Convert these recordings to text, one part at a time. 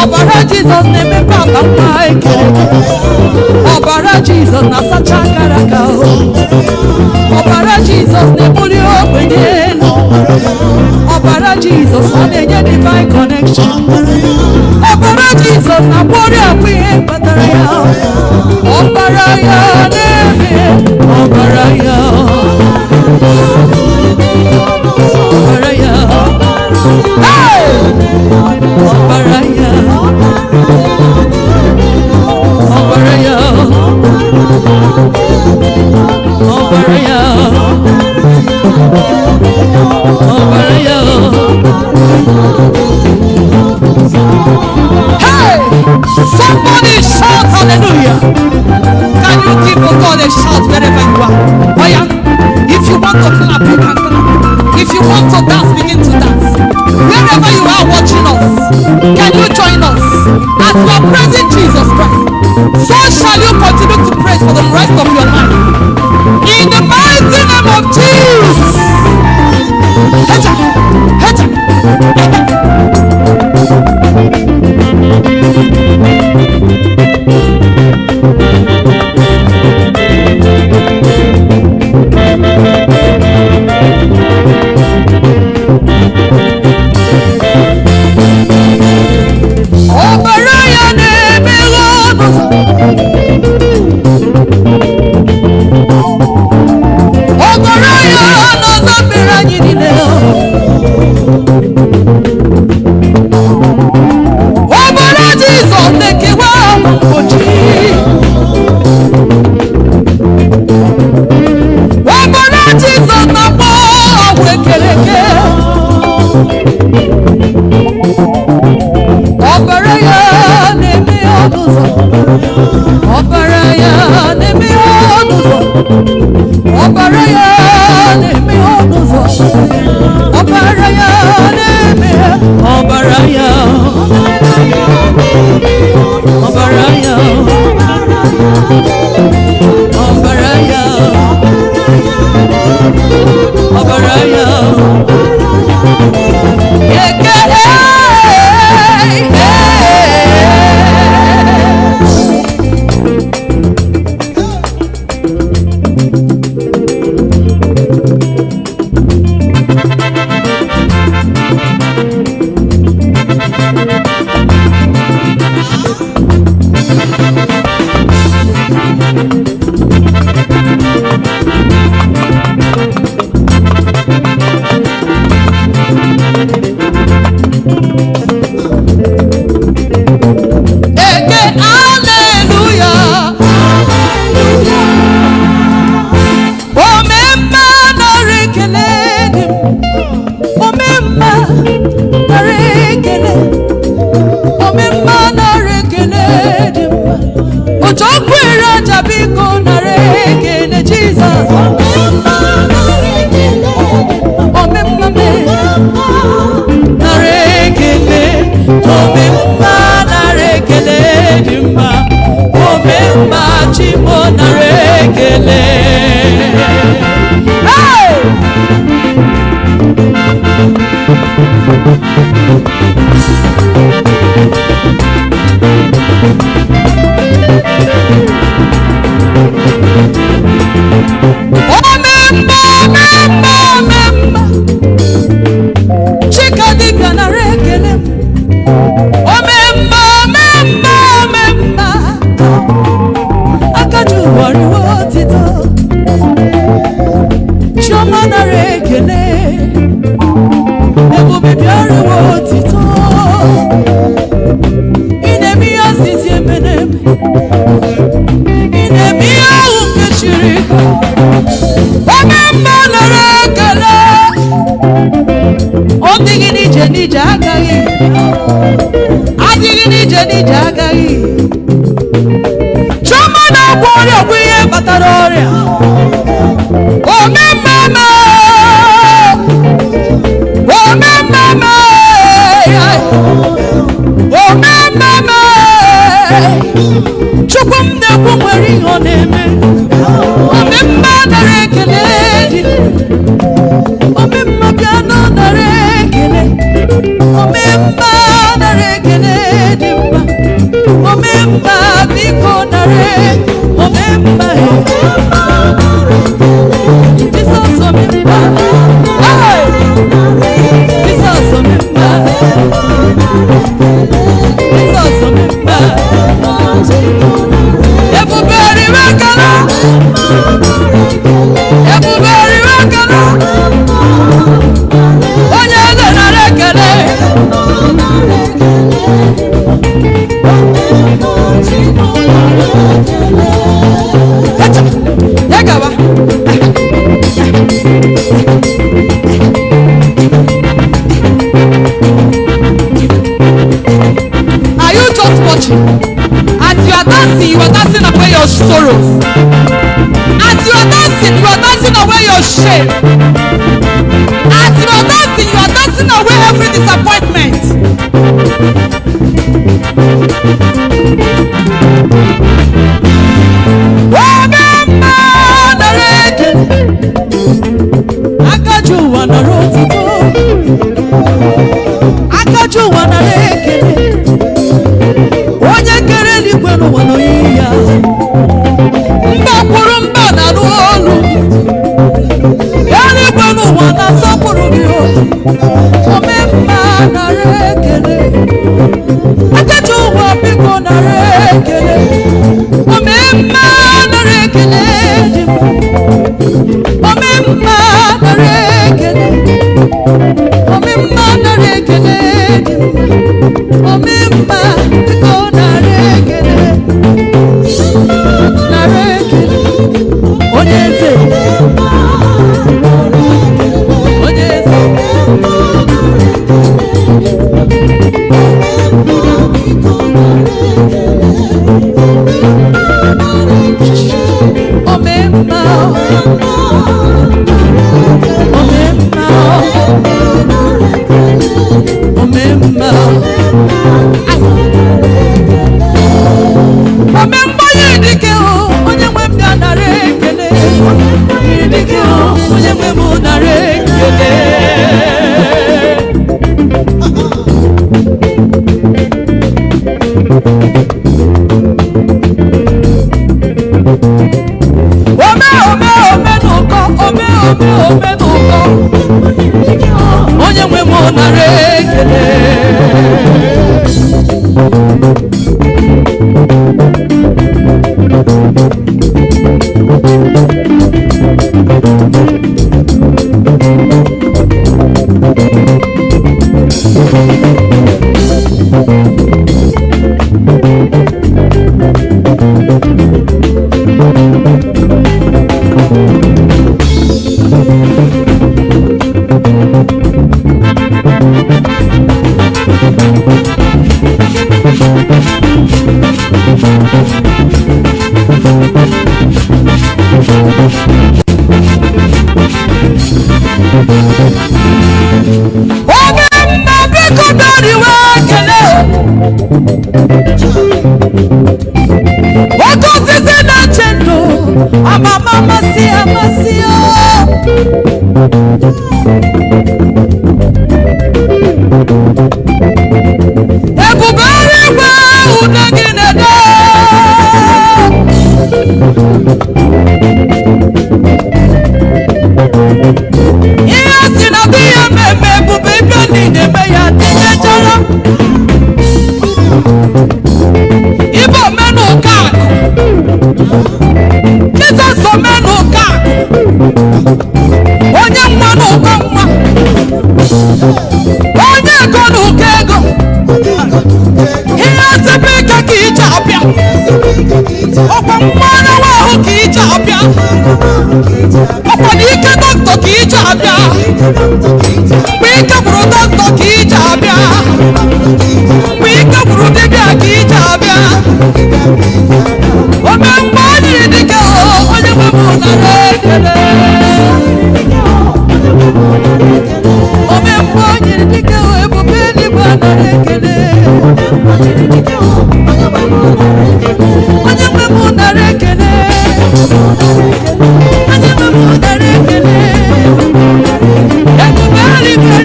Obara Jesus name papa Obara Jesus na sacha karaka. Obara Jesus ne buli open. Obara Jesus on a divine connection. Obara Jesus na bori akwi pataraya. Obara ya name Obara ya. Obara ya. Hey! Obara ya. Obara ya. Obara ya. Obara ya. Hey! Somebody shout hallelujah. Can you give God a shout wherever you are? Oh yeah. If you want to clap, you can clap. If you want to dance, begin to dance. Wherever you are watching us, can you join us as we are praising Jesus Christ? So shall you continue to praise for the rest of your life. In the mighty name of Jesus. Hecha, hecha. Omemma piano na rekele church. As you are dancing away your sorrows. As you are dancing away your shame. As you are dancing away every disappointment.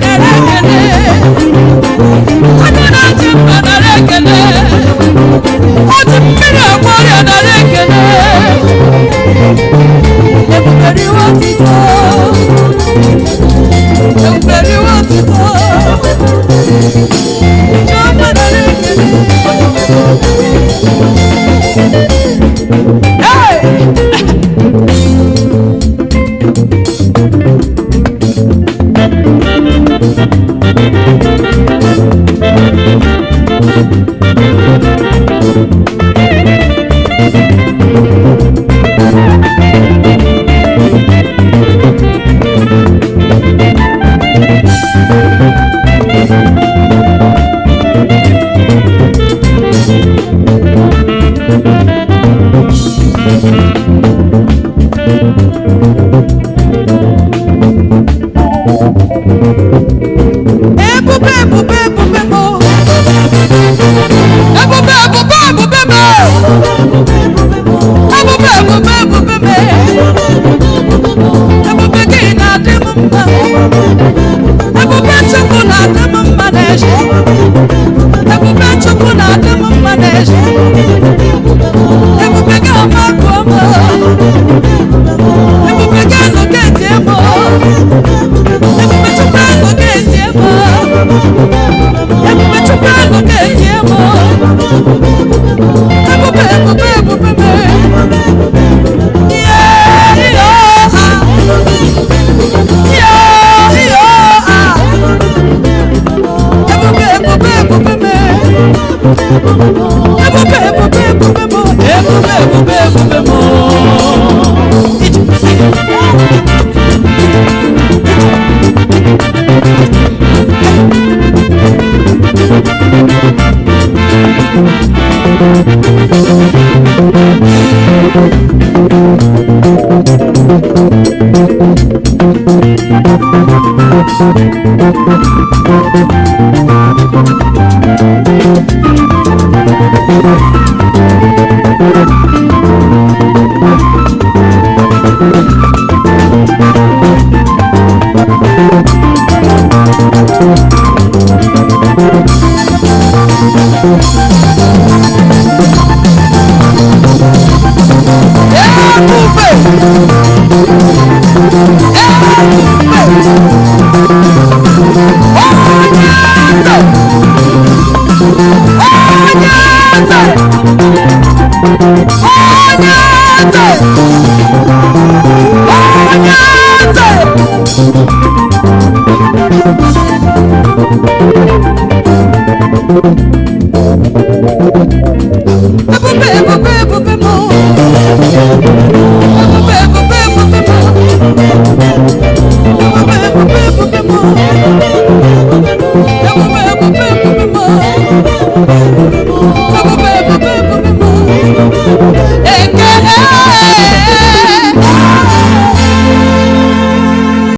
Everybody, dem manage. Ebube Chukwu na dem manage. Ebube ga makomo. Ebube ga locate emo. Ebube Chukwu locate emo. Ebube Chukwu locate emo. Ebube. Ebube mo.